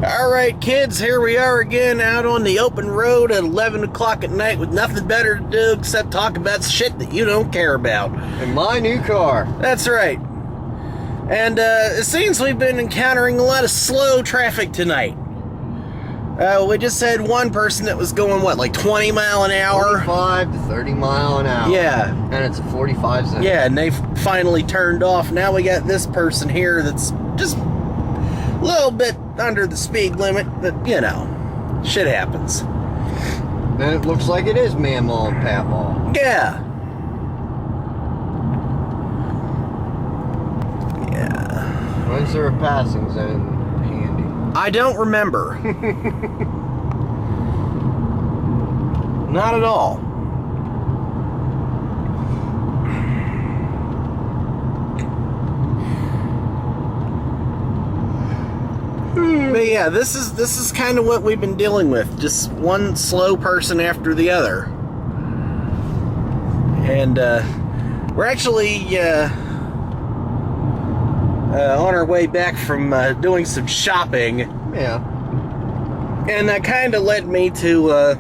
Alright kids, here we are again out on the open road at 11 o'clock at night with nothing better to do except talk about shit that you don't care about. In my new car. That's right. And it seems we've been encountering a lot of slow traffic tonight. We just had one person that was going, what, like 20 mile an hour? 25 to 30 mile an hour. Yeah. And it's a 45 zone. Yeah, and they finally turned off. Now we got this person here that's just a little bit under the speed limit, but, you know, shit happens. Then it looks like it is Mamaw and Papaw. Yeah. Yeah. When's there a passing zone handy? I don't remember. Not at all. But yeah, this is kind of what we've been dealing with. Just one slow person after the other. And we're actually on our way back from doing some shopping. Yeah. And that kind of led me to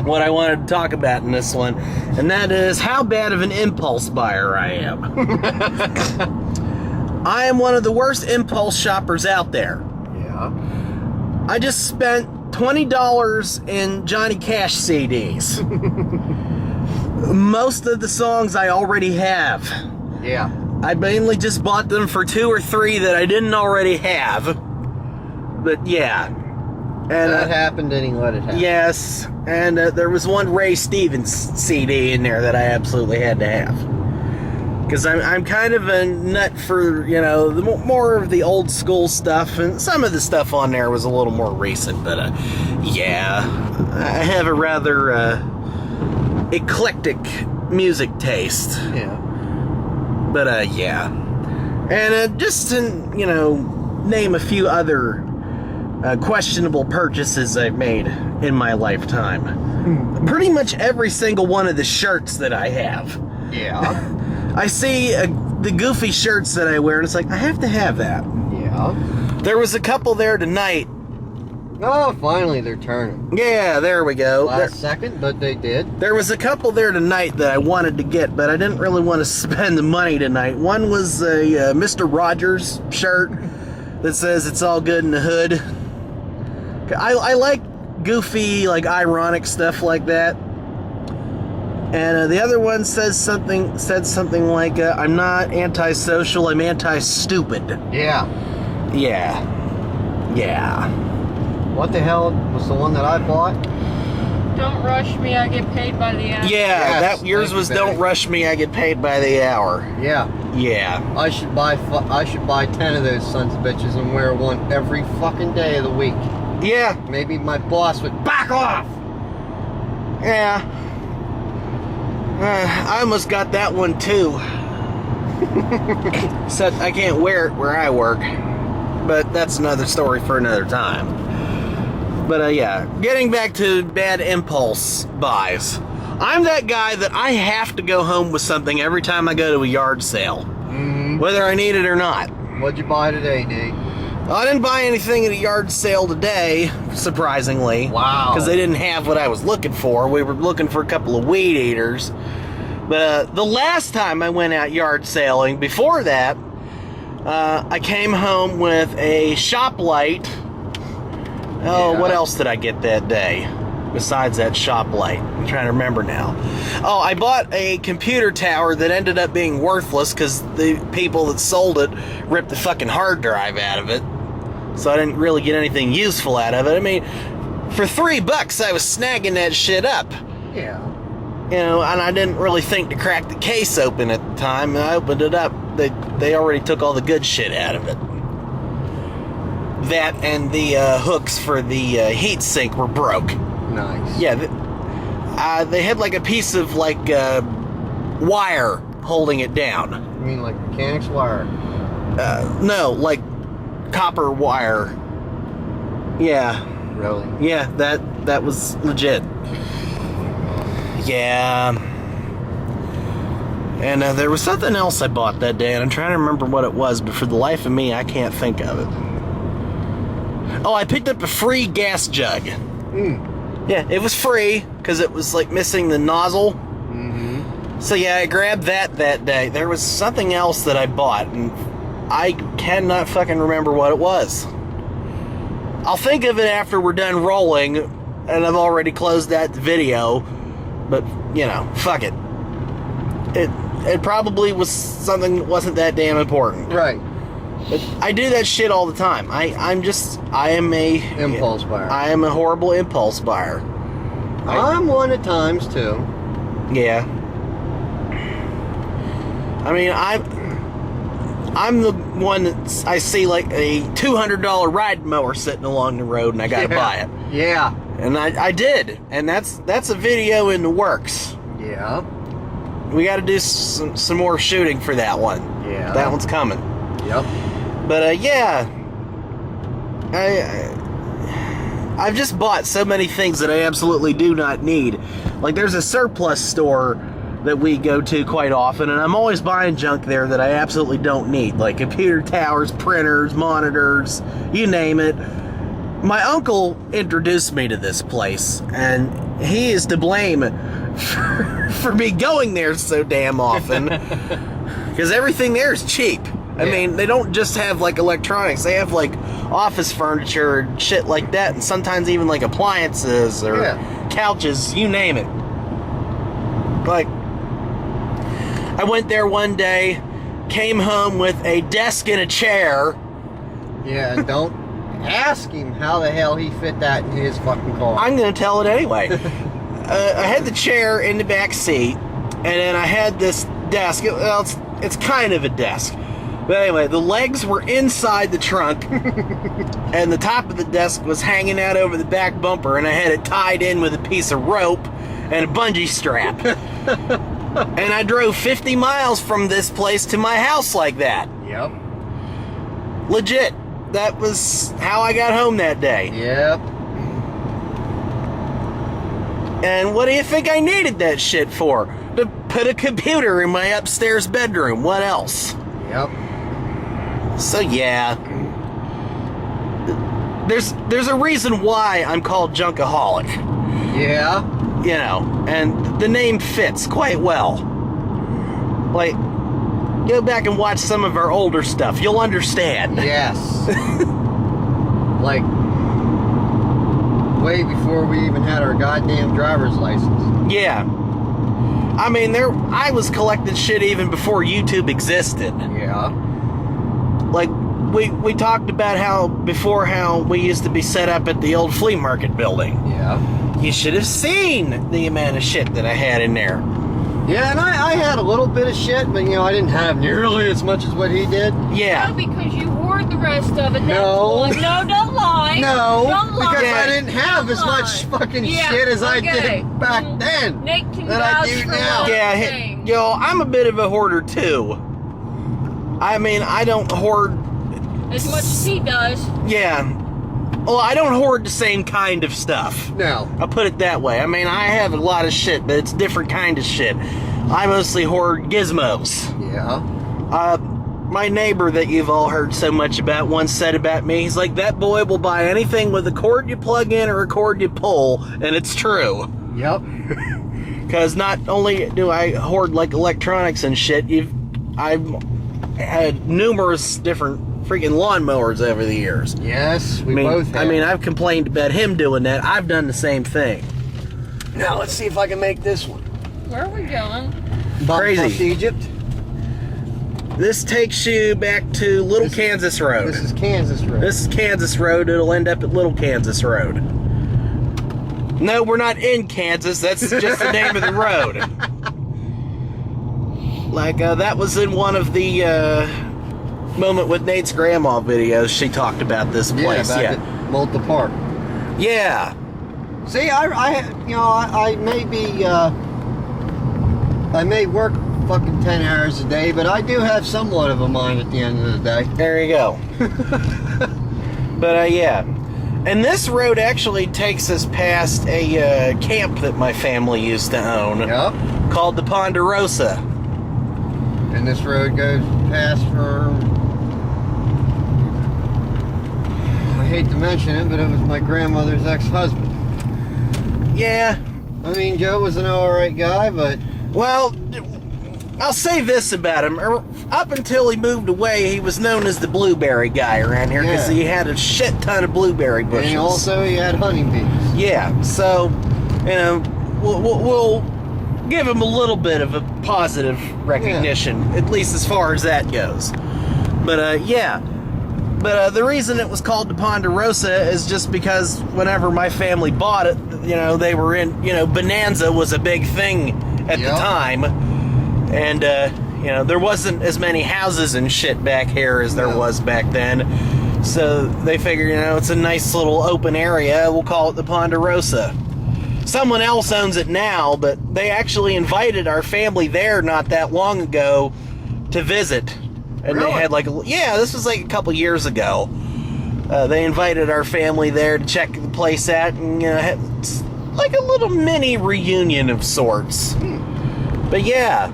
what I wanted to talk about in this one. And that is how bad of an impulse buyer I am. I am one of the worst impulse shoppers out there. Yeah. I just spent $20 in Johnny Cash CDs. Most of the songs I already have. Yeah. I mainly just bought them for 2 or 3 that I didn't already have. But yeah. And that happened and he let it happen. Yes. And there was one Ray Stevens CD in there that I absolutely had to have. Because I'm kind of a nut for, you know, the more of the old school stuff, and some of the stuff on there was a little more recent, but yeah, I have a rather eclectic music taste. Yeah. But yeah, and just to, you know, name a few other questionable purchases I've made in my lifetime. Pretty much every single one of the shirts that I have. Yeah. I see the goofy shirts that I wear, and it's like, I have to have that. Yeah. There was a couple there tonight. Oh, finally they're turning. Yeah, there we go. Last second, but they did. There was a couple there tonight that I wanted to get, but I didn't really want to spend the money tonight. One was a Mr. Rogers shirt that says it's all good in the hood. I like goofy, like ironic stuff like that. And the other one said something like, I'm not antisocial, I'm anti-stupid. Yeah. Yeah. Yeah. What the hell was the one that I bought? Don't rush me, I get paid by the hour. Yeah, Yes, that yours was don't rush me, I get paid by the hour. Yeah. Yeah. I should buy 10 of those sons of bitches and wear one every fucking day of the week. Yeah. Maybe my boss would back off. Yeah. I almost got that one too. Except I can't wear it where I work. But that's another story for another time. But yeah, getting back to bad impulse buys. I'm that guy that I have to go home with something every time I go to a yard sale. Mm-hmm. Whether I need it or not. What'd you buy today, D? I didn't buy anything at a yard sale today, surprisingly. Wow. Because they didn't have what I was looking for. We were looking for a couple of weed eaters. But the last time I went out yard sailing, before that, I came home with a shop light. Oh, Yeah. What else did I get that day? Besides that shop light. I'm trying to remember now. Oh, I bought a computer tower that ended up being worthless because the people that sold it ripped the fucking hard drive out of it. So I didn't really get anything useful out of it. I mean, for $3 I was snagging that shit up. Yeah. You know, and I didn't really think to crack the case open at the time. And I opened it up. They already took all the good shit out of it. That and the hooks for the heat sink were broke. Nice. Yeah, they had like a piece of like wire holding it down. You mean like mechanics wire? No, like copper wire. Yeah. Really? Yeah, that was legit. Yeah. And there was something else I bought that day, and I'm trying to remember what it was, but for the life of me, I can't think of it. Oh, I picked up a free gas jug. Yeah, it was free because it was like missing the nozzle. So yeah, I grabbed that day. There was something else that I bought, and I cannot fucking remember what it was. I'll think of it after we're done rolling, and I've already closed that video. But you know, fuck it. It probably was something that wasn't that damn important. Right. But I do that shit all the time. I am a Impulse buyer. I am a horrible impulse buyer. I'm one at times too. Yeah. I mean, I'm the one that I see like a $200 ride mower sitting along the road, and I gotta buy it. Yeah. And I did, and that's a video in the works. Yeah. We got to do some more shooting for that one. Yeah. That one's coming. Yep. But yeah, I've just bought so many things that I absolutely do not need. Like there's a surplus store that we go to quite often, and I'm always buying junk there that I absolutely don't need, like computer towers, printers, monitors, you name it. My uncle introduced me to this place, and he is to blame for me going there so damn often, because everything there is cheap. I mean, they don't just have like electronics, they have like office furniture and shit like that, and sometimes even like appliances or couches, you name it. Like, I went there one day, came home with a desk and a chair. Yeah, and don't ask him how the hell he fit that in his fucking car. I'm gonna tell it anyway. I had the chair in the back seat, and then I had this desk. Well, it's kind of a desk. But anyway, the legs were inside the trunk, and the top of the desk was hanging out over the back bumper, and I had it tied in with a piece of rope and a bungee strap. And I drove 50 miles from this place to my house like that. Yep. Legit. That was how I got home that day. Yep. And what do you think I needed that shit for? To put a computer in my upstairs bedroom. What else? Yep. So yeah. There's a reason why I'm called Junkaholic. Yeah. You know, and the name fits quite well. Like, go back and watch some of our older stuff. You'll understand. Yes. Like, way before we even had our goddamn driver's license. Yeah. I mean, I was collecting shit even before YouTube existed. Yeah. Like, we talked about how we used to be set up at the old flea market building. Yeah. You should have seen the amount of shit that I had in there. Yeah, and I had a little bit of shit, but, you know, I didn't have nearly as much as what he did. Yeah. No, because you hoard the rest of it. No. No, don't lie. No, don't lie. because I didn't have as much fucking shit as I did back then. Nick can that I vouch do for now. one Yeah, thing. yo, I'm a bit of a hoarder too. I mean, I don't hoard. As much as he does. Yeah. Well, I don't hoard the same kind of stuff. No. I'll put it that way. I mean, I have a lot of shit, but it's different kind of shit. I mostly hoard gizmos. Yeah. My neighbor that you've all heard so much about once said about me, he's like, that boy will buy anything with a cord you plug in or a cord you pull, and it's true. Yep. Because not only do I hoard like electronics and shit, I've had numerous different freaking lawnmowers over the years. Yes, we both have. I mean, I've complained about him doing that. I've done the same thing. Now, let's see if I can make this one. Where are we going? Crazy. Egypt. This takes you back to Little Kansas Road. This is Kansas Road. This is Kansas Road. It'll end up at Little Kansas Road. No, we're not in Kansas. That's just the name of the road. Like, that was in one of the Moment with Nate's Grandma videos. She talked about this place. Back at Malta Park. Yeah. See, I may be, I may work fucking 10 hours a day, but I do have somewhat of a mind at the end of the day. There you go. But, yeah. And this road actually takes us past a camp that my family used to own. Yep. Called the Ponderosa. And this road goes past for... hate to mention it, but it was my grandmother's ex-husband. Yeah. I mean, Joe was an alright guy, but... Well, I'll say this about him. Up until he moved away, he was known as the blueberry guy around here because he had a shit ton of blueberry bushes. And also he had honeybees. Yeah, so, you know, we'll give him a little bit of a positive recognition, at least as far as that goes. But, yeah. But the reason it was called the Ponderosa is just because whenever my family bought it, you know, they were in, you know, Bonanza was a big thing at the time. And, you know, there wasn't as many houses and shit back here as there was back then. So they figured, you know, it's a nice little open area. We'll call it the Ponderosa. Someone else owns it now, but they actually invited our family there not that long ago to visit. And they had like, this was like a couple years ago. They invited our family there to check the place out, and you know, had like a little mini reunion of sorts. But yeah,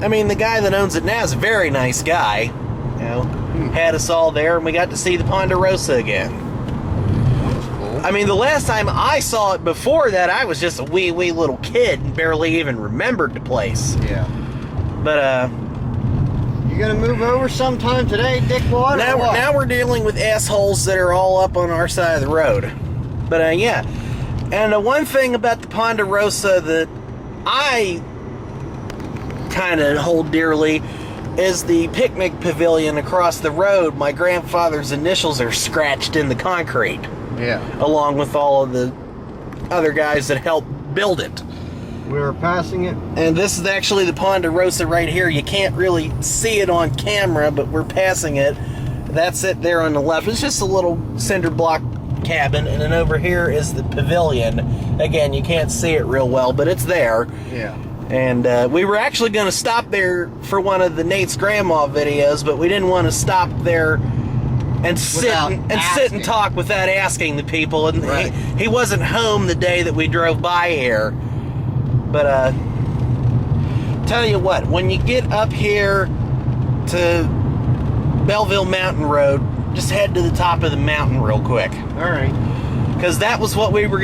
I mean, the guy that owns it now is a very nice guy. You know, had us all there, and we got to see the Ponderosa again. I mean, the last time I saw it before that, I was just a wee little kid and barely even remembered the place. Yeah. But you gonna move over sometime today, dickwad? Now we're dealing with assholes that are all up on our side of the road. But yeah, and the one thing about the Ponderosa that I kind of hold dearly is the picnic pavilion across the road. My grandfather's initials are scratched in the concrete. Yeah. Along with all of the other guys that helped build it. We were passing it. And this is actually the Ponderosa right here. You can't really see it on camera, but we're passing it. That's it there on the left. It's just a little cinder block cabin, and then over here is the pavilion. Again, you can't see it real well, but it's there. Yeah. And we were actually going to stop there for one of the Nate's Grandma videos, but we didn't want to stop there and sit and talk without asking the people. And he wasn't home the day that we drove by here. But tell you what, when you get up here to Belleville Mountain Road, just head to the top of the mountain real quick. All right. Because that was where we were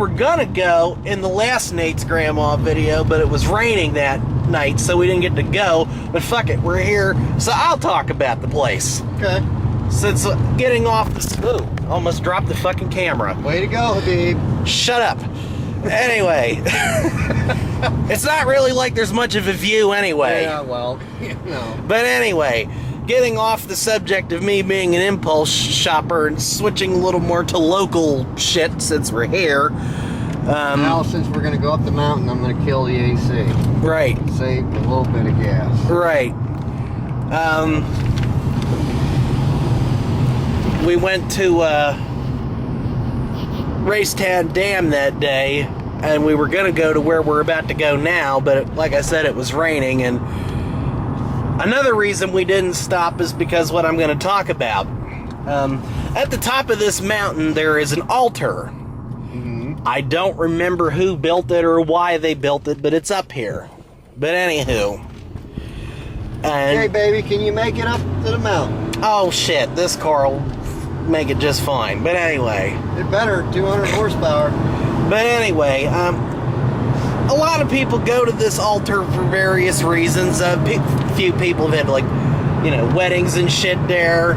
gonna go in the last Nate's Grandma video, but it was raining that night, so we didn't get to go. But fuck it, we're here, so I'll talk about the place. Okay. Since getting off the... almost dropped the fucking camera. Way to go, Habib. Shut up. Anyway. It's not really like there's much of a view anyway. Yeah, well, no. But anyway, getting off the subject of me being an impulse shopper and switching a little more to local shit since we're here. Now, since we're going to go up the mountain, I'm going to kill the AC. Right. Save a little bit of gas. Right. We went to Racetown Dam that day, and we were going to go to where we're about to go now, but like I said, it was raining. And another reason we didn't stop is because what I'm going to talk about. At the top of this mountain, there is an altar. I don't remember who built it or why they built it, but it's up here. But anywho. Hey, baby, can you make it up to the mountain? Oh, shit. This car will make it just fine. But anyway. It better. 200 horsepower. But anyway, a lot of people go to this altar for various reasons. Few people have had, like, you know, weddings and shit there.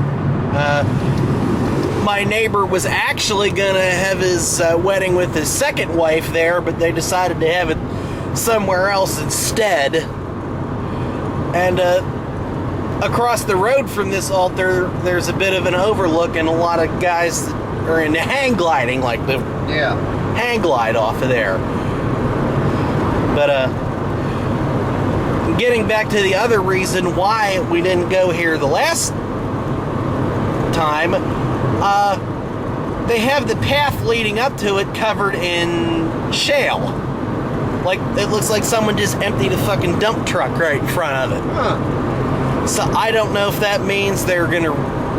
My neighbor was actually gonna have his wedding with his second wife there, but they decided to have it somewhere else instead. And across the road from this altar, there's a bit of an overlook, and a lot of guys are into hang gliding, like the hang glide off of there. But getting back to the other reason why we didn't go here the last time, they have the path leading up to it covered in shale. Like, it looks like someone just emptied a fucking dump truck right in front of it. Huh. So I don't know if that means they're gonna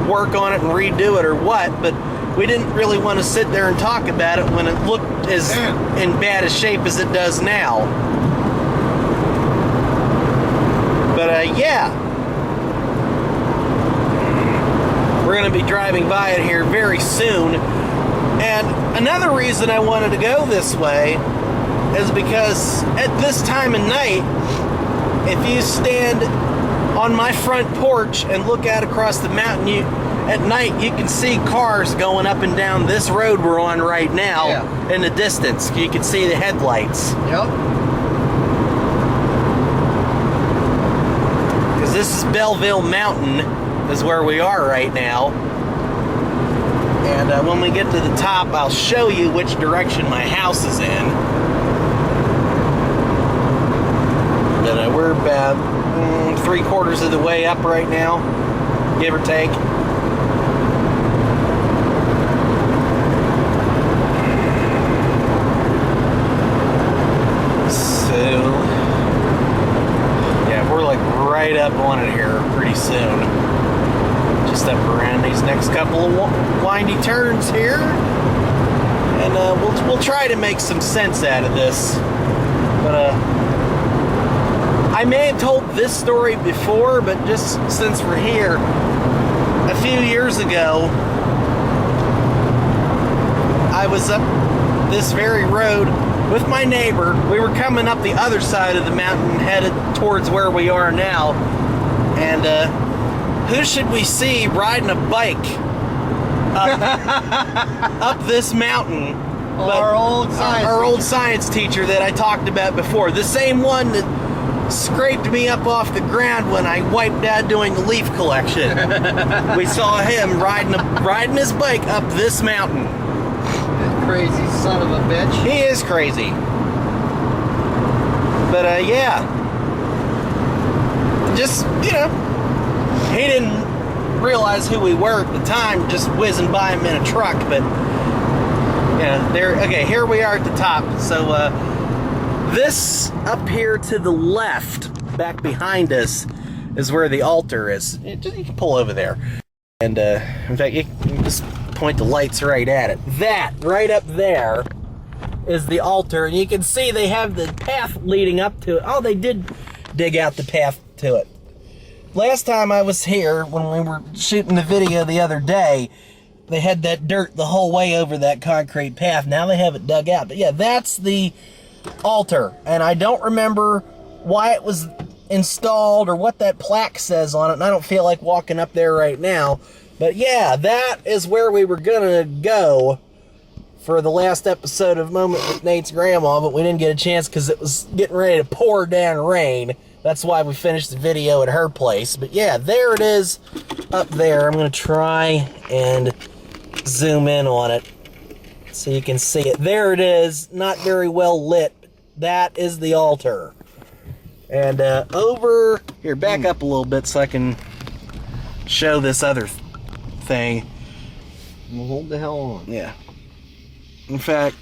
work on it and redo it or what, but we didn't really want to sit there and talk about it when it looked as in bad a shape as it does now. But yeah. We're going to be driving driving by it here very soon. And another reason I wanted to go this way is because at this time of night, if you stand on my front porch and look out across the mountain, at night you can see cars going up and down this road we're on right now in the distance. You can see the headlights. Yep. Because this is Belleville Mountain is where we are right now. And when we get to the top, I'll show you which direction my house is in. But we're about 3/4 of the way up right now, give or take. So, yeah, we're like right up on it here pretty soon. Just up around these next couple of windy turns here. And we'll try to make some sense out of this. But, I may have told this story before, but just since we're here, a few years ago, I was up this very road with my neighbor. We were coming up the other side of the mountain, headed towards where we are now. And who should we see riding a bike up this mountain? Our old science teacher that I talked about before. The same one that scraped me up off the ground when I wiped out doing the leaf collection. We saw him riding his bike up this mountain. Crazy son of a bitch. He is crazy. But yeah. Just, you know, he didn't realize who we were at the time, just whizzing by him in a truck. But yeah, okay, here we are at the top. So this up here to the left, back behind us, is where the altar is. You can pull over there. And in fact, you can just point the lights right at it. That, right up there, is the altar. And you can see they have the path leading up to it. Oh, they did dig out the path to it. Last time I was here, when we were shooting the video the other day, they had that dirt the whole way over that concrete path. Now they have it dug out. But yeah, that's the altar. And I don't remember why it was installed or what that plaque says on it. And I don't feel like walking up there right now. But yeah, that is where we were gonna go for the last episode of Moment with Nate's Grandma, but we didn't get a chance because it was getting ready to pour down rain. That's why we finished the video at her place. But yeah, there it is up there. I'm gonna try and zoom in on it so you can see it. There it is, not very well lit. That is the altar. And over here, back up a little bit so I can show this other thing. Well, hold the hell on. Yeah. In fact,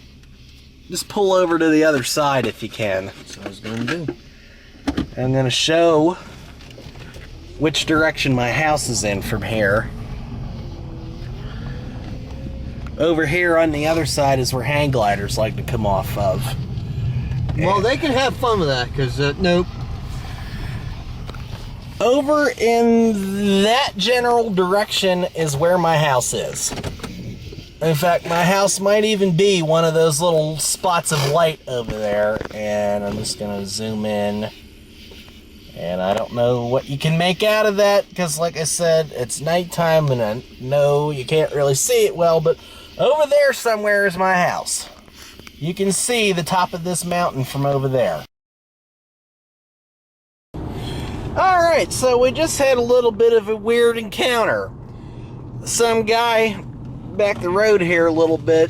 just pull over to the other side if you can. That's what I was going to do. I'm going to show which direction my house is in from here. Over here on the other side is where hang gliders like to come off of. Well, they can have fun with that, because, nope. Over in that general direction is where my house is. In fact, my house might even be one of those little spots of light over there. And I'm just going to zoom in. And I don't know what you can make out of that, because like I said, it's nighttime and I know you can't really see it well, but over there somewhere is my house. You can see the top of this mountain from over there. Alright, so we just had a little bit of a weird encounter. Some guy back the road here a little bit,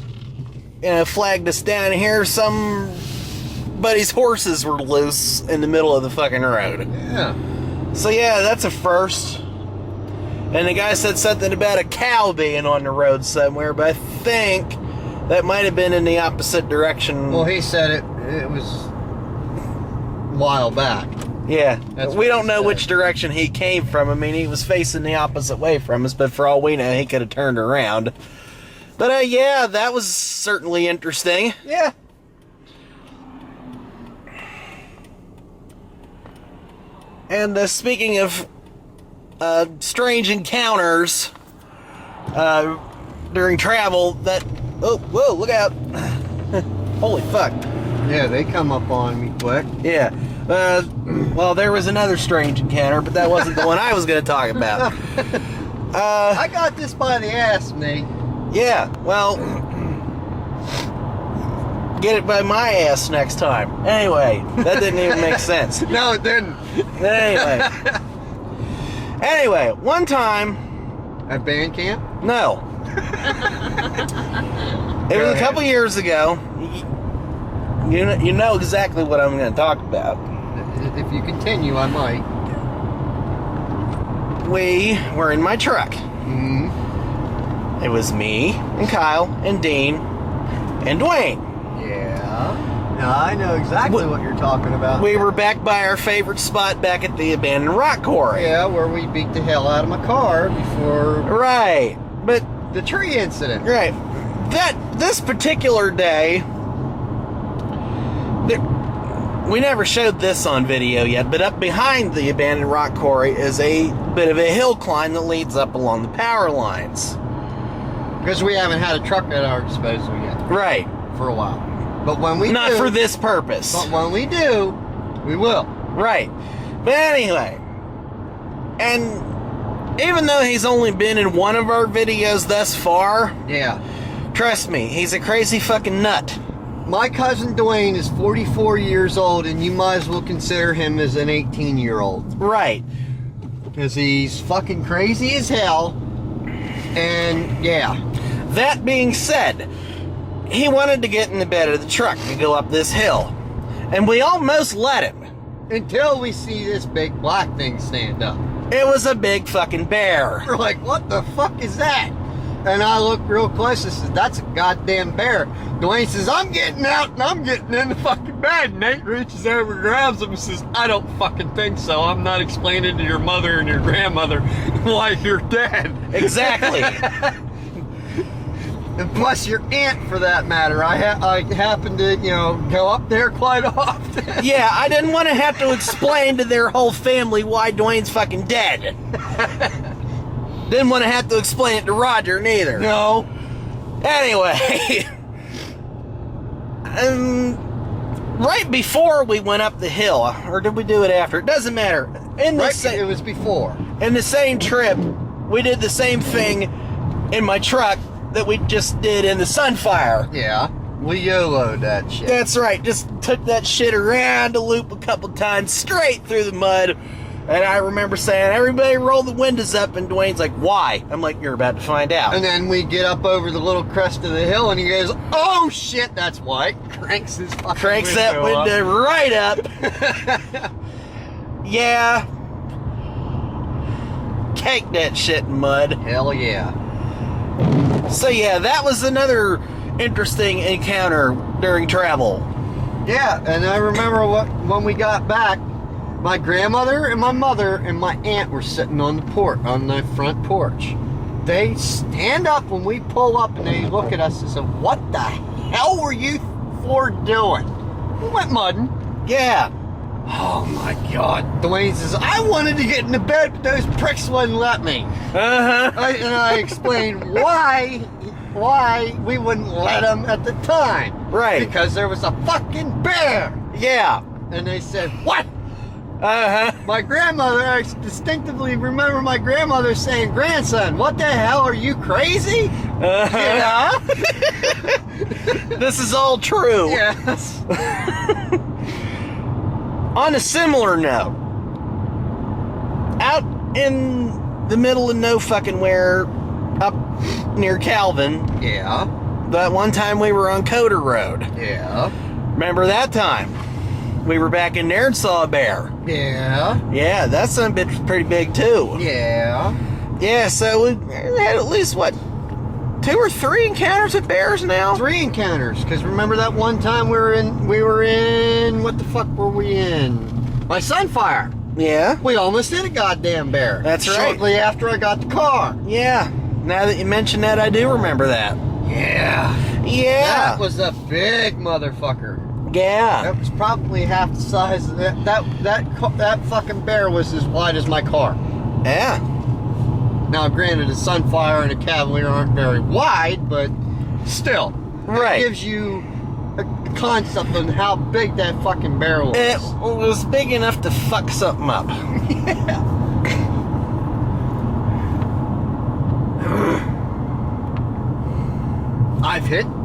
flagged us down here. Somebody's horses were loose in the middle of the fucking road. Yeah. So yeah, that's a first. And the guy said something about a cow being on the road somewhere, but I think that might have been in the opposite direction. Well, he said it was a while back. Yeah, That's we don't he know said. which direction he came from. I mean, he was facing the opposite way from us, but for all we know, he could have turned around. But yeah, that was certainly interesting. Yeah. And speaking of strange encounters, during travel that, oh, whoa, look out. Holy fuck. Yeah, they come up on me quick. Yeah. Well, there was another strange encounter, but that wasn't the one I was going to talk about. I got this by the ass, Nate. Yeah, well, get it by my ass next time. Anyway, that didn't even make sense. No, it didn't. Anyway, one time... At band camp? No. It was a couple years ago. You know exactly what I'm going to talk about. If you continue, I might. We were in my truck. Mm-hmm. It was me and Kyle and Dean and Dwayne. Yeah. No, I know exactly what you're talking about. We were back by our favorite spot back at the abandoned rock quarry. Yeah, where we beat the hell out of my car before... Right. But... the tree incident. Right. This particular day... We never showed this on video yet, but up behind the abandoned rock quarry is a bit of a hill climb that leads up along the power lines. Because we haven't had a truck at our disposal yet. Right. For a while. But when we Not do... for this purpose. But when we do, we will. Right. But anyway. And even though he's only been in one of our videos thus far... Yeah. Trust me, he's a crazy fucking nut. My cousin Duane is 44 years old, and you might as well consider him as an 18-year-old. Right. Because he's fucking crazy as hell. And, yeah. That being said, he wanted to get in the bed of the truck to go up this hill. And we almost let him. Until we see this big black thing stand up. It was a big fucking bear. We're like, what the fuck is that? And I look real close and says, that's a goddamn bear. Dwayne says, I'm getting out and I'm getting in the fucking bed. Nate reaches over, grabs him and says, I don't fucking think so. I'm not explaining to your mother and your grandmother why you're dead. Exactly. And plus your aunt, for that matter. I happen to, go up there quite often. Yeah, I didn't want to have to explain to their whole family why Dwayne's fucking dead. Didn't want to have to explain it to Roger neither. No. Anyway. Right before we went up the hill, or did we do it after? It doesn't matter. It was before. In the same trip, we did the same thing in my truck that we just did in the Sunfire. Yeah. We YOLO'd that shit. That's right. Just took that shit around a loop a couple times, straight through the mud. And I remember saying, everybody roll the windows up, and Dwayne's like, why? I'm like, you're about to find out. And then we get up over the little crest of the hill, and he goes, oh shit, that's why. Cranks his fucking Cranks that window up. right up. Yeah. Cake that shit in mud. Hell yeah. So yeah, that was another interesting encounter during travel. Yeah, and I remember when we got back, my grandmother and my mother and my aunt were sitting on the front porch. They stand up when we pull up and they look at us and say, what the hell were you four doing? We went mudding. Yeah. Oh my God. Dwayne says, I wanted to get in the bed, but those pricks wouldn't let me. Uh-huh. And I explained why we wouldn't let them at the time. Right. Because there was a fucking bear. Yeah. And they said, what? Uh-huh. My grandmother, I distinctly remember my grandmother saying, grandson, what the hell, are you crazy? Uh-huh. Yeah. This is all true. Yes. On a similar note, out in the middle of no fucking where, up near Calvin, Yeah. that one time we were on Coder Road. Yeah. Remember that time? We were back in there and saw a bear. Yeah. Yeah, that son of a bitch was pretty big too. Yeah. Yeah, so we had at least, what, 2 or 3 encounters with bears now? 3 encounters, because remember that one time we were in, what the fuck were we in? My Sunfire. Yeah. We almost hit a goddamn bear. That's right. Shortly after I got the car. Yeah. Now that you mention that, I do remember that. Yeah. Yeah. That was a big motherfucker. Yeah. That was probably half the size of that fucking bear was as wide as my car. Yeah. Now, granted, a Sunfire and a Cavalier aren't very wide, but still. Right. It gives you a concept on how big that fucking barrel is. It was big enough to fuck something up. Yeah.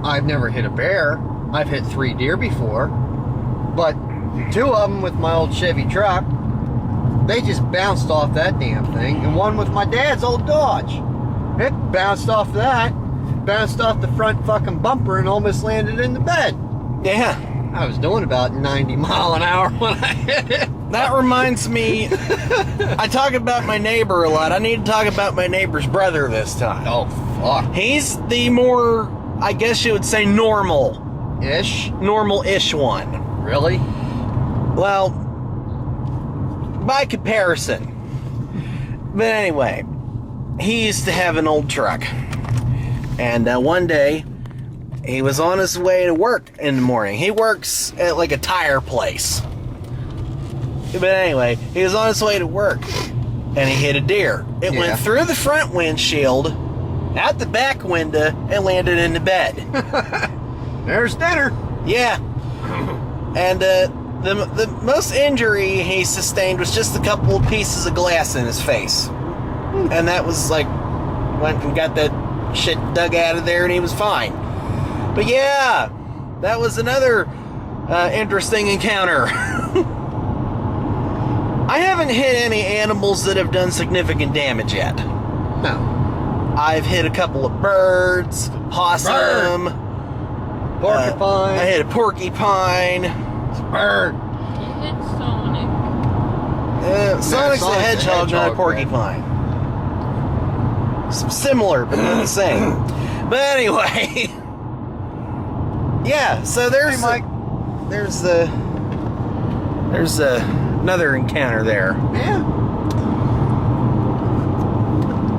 I've never hit a bear. I've hit 3 deer before, but 2 of them with my old Chevy truck, they just bounced off that damn thing, and one with my dad's old Dodge. It bounced off that, bounced off the front fucking bumper and almost landed in the bed. Yeah. I was doing about 90 mile an hour when I hit it. That reminds me, I talk about my neighbor a lot. I need to talk about my neighbor's brother this time. Oh, fuck. He's the more, I guess you would say, normal-ish one. Really? Well, by comparison. But anyway, he used to have an old truck. And one day, he was on his way to work in the morning. He works at like a tire place. But anyway, he was on his way to work. And he hit a deer. It went through the front windshield, out the back window, and landed in the bed. There's dinner. Yeah. And the most injury he sustained was just a couple of pieces of glass in his face. And that was like, went and got that shit dug out of there and he was fine. But yeah, that was another interesting encounter. I haven't hit any animals that have done significant damage yet. No. I've hit a couple of birds, possum, Porcupine. I hit a porcupine. Bird. You hit Sonic. Sonic's a hedgehog, not a porcupine. Similar, but not the same. But anyway, yeah. So there's another encounter there. Yeah.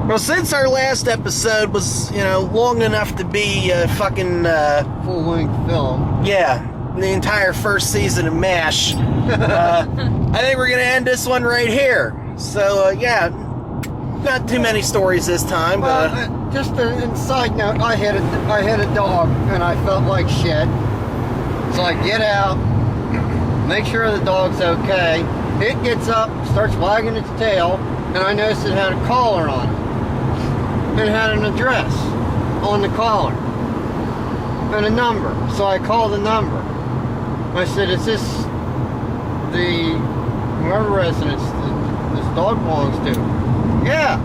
Well, since our last episode was, long enough to be fucking Full-length film. yeah, the entire first season of MASH. I think we're gonna end this one right here. So yeah, not too many stories this time, but Well, just a side note, I hit a dog and I felt like shit. So I get out, make sure the dog's okay. It gets up, starts wagging its tail, and I noticed it had a collar on it. It had an address on the collar and a number. So I called the number. I said, "Is this the whoever residence this dog belongs to?" "Yeah."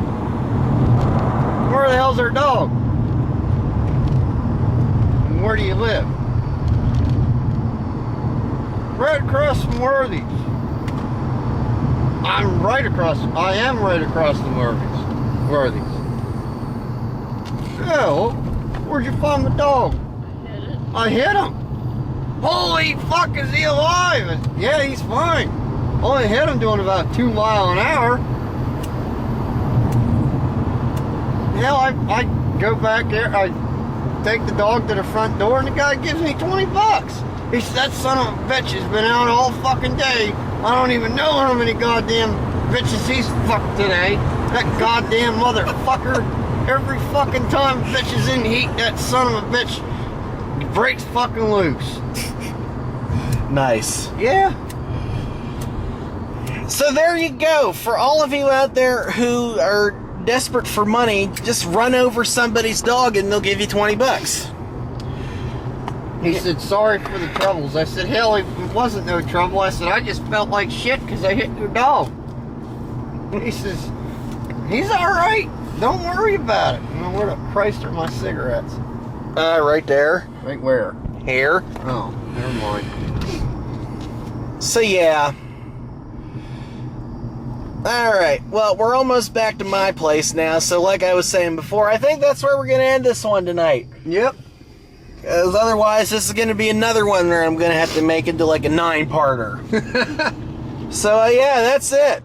"Where the hell's our dog?" "And where do you live?" "Right across from Worthy's." I am right across from Worthy's. "Oh, where'd you find the dog?" Hit it. "I hit him." "Holy fuck, is he alive?" "Yeah, he's fine. Only hit him doing about 2 miles an hour." Hell, I go back there, I take the dog to the front door, and the guy gives me $20. He said, "That son of a bitch has been out all fucking day. I don't even know how many goddamn bitches he's fucked today. That goddamn motherfucker. Every fucking time a bitch is in heat, that son of a bitch breaks fucking loose." nice. Yeah. So there you go. For all of you out there who are desperate for money, just run over somebody's dog and they'll give you $20. He said, "Sorry for the troubles." I said, "Hell, it wasn't no trouble." I said, "I just felt like shit because I hit your dog." He says, "He's all right. Don't worry about it." And where the Christ are my cigarettes? Right there. Right where? Here. Oh, never mind. So yeah. Alright, well, we're almost back to my place now, so like I was saying before, I think that's where we're going to end this one tonight. Yep. Because otherwise, this is going to be another one where I'm going to have to make into like a 9-parter. So yeah, that's it.